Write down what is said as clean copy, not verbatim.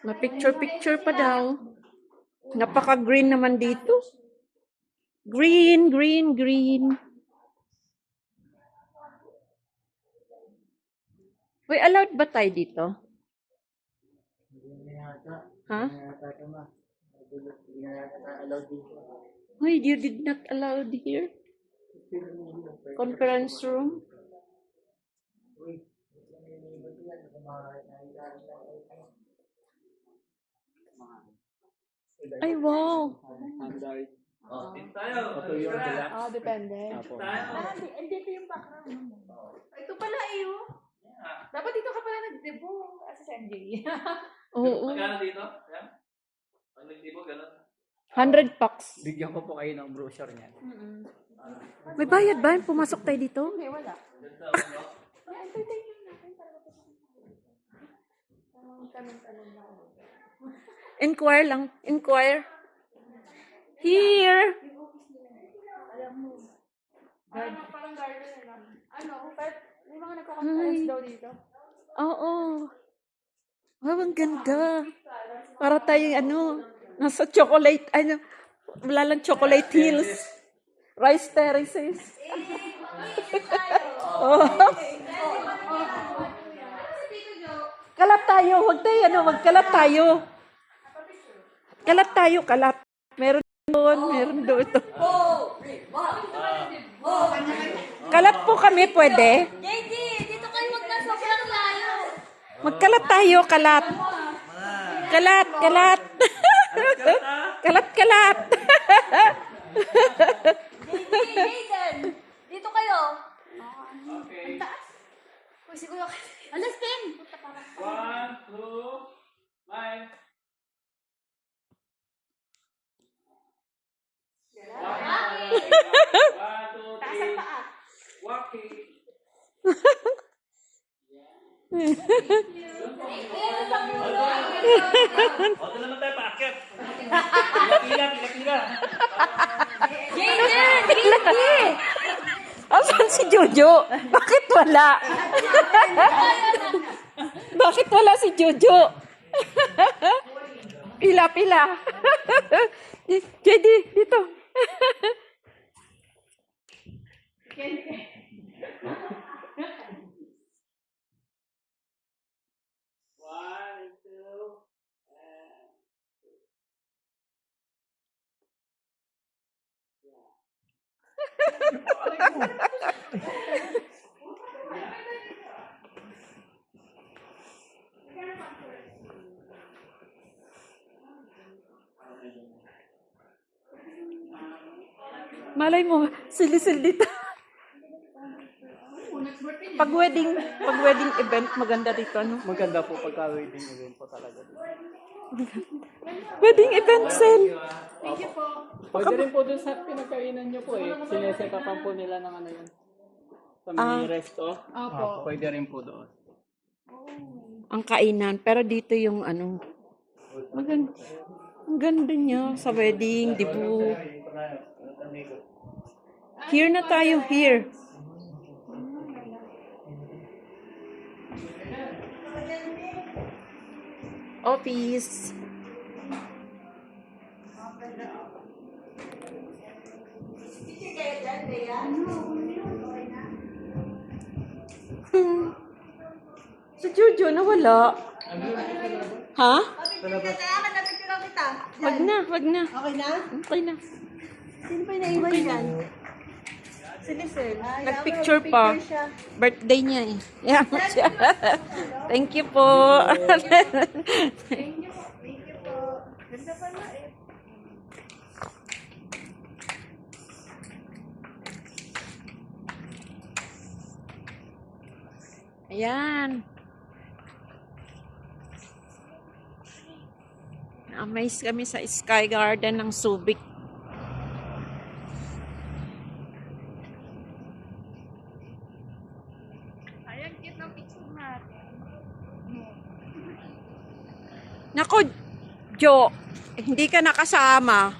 Ma-picture-picture pa daw. Napaka-green naman dito. Green, green, green. Uy, allowed ba tayo dito? Ha? Uy, you did not allow here? Conference room? Ay, wow. Depende. Dito yung background. Ito pala eh. Dapat dito ka pala nag-debo as MJ. Oo. Magkano dito? Pag nag-debo, gano'n. 100 bucks. Bigyan ko po kayo ng brochure niyan. May bayad ba? Pumasok tayo dito? Hindi, wala. Entertainment natin para tanong lang. Inquire lang. Inquire. Here. Alam mo. Parang garden na lang. May mga nagko-conference daw dito. Oo. Wow, ang ganda. Para tayong nasa chocolate, wala lang chocolate hills. Rice terraces. Oh. Kalat tayo. Huwag tayo, magkalat tayo. Kalat tayo, kalat. Meron doon ito. Kalat po kami, pwede? JD, dito kayo wag na sobrang layo. Magkalat tayo, kalat. Kalat, kalat. Kalat, kalat. Jaden, dito kayo. Okay. Uy, siguro. Alas 10. 1, 2, 9. Taas ang paa. Walking. O, ito naman tayo, paakit. Pila. Jaden, hindi. Asan si Jojo? Bakit wala? Bakit wala si Jojo? Pila. JD, dito. One, two. Malay mo, sili-sil dito. Pag wedding event, maganda dito, ano? Maganda po pagka-wedding event po talaga. Wedding event, Sel. Thank you po. Pwede rin po doon sa pinagkainan nyo po eh. Sinesetapan po nila ng yun. Sa may resto. Opo. Pwede rin po doon. Ang kainan, pero dito yung maganda. Ang ganda niya sa wedding, dibu. Here na tayo, here. Office. Si Jojo nawala. Ha? Wag na. Okay na? Okay na. Sino pa yung naiwan dyan? Si Lisel. Nagpicture pa. Birthday niya eh. Yeah, siya. Thank you po. Thank you po. Ganda pala eh. Ayan. Na-amaze kami sa Sky Garden ng Subic. Ayan, cute ng picture natin. Nako, Jo, hindi ka nakasama.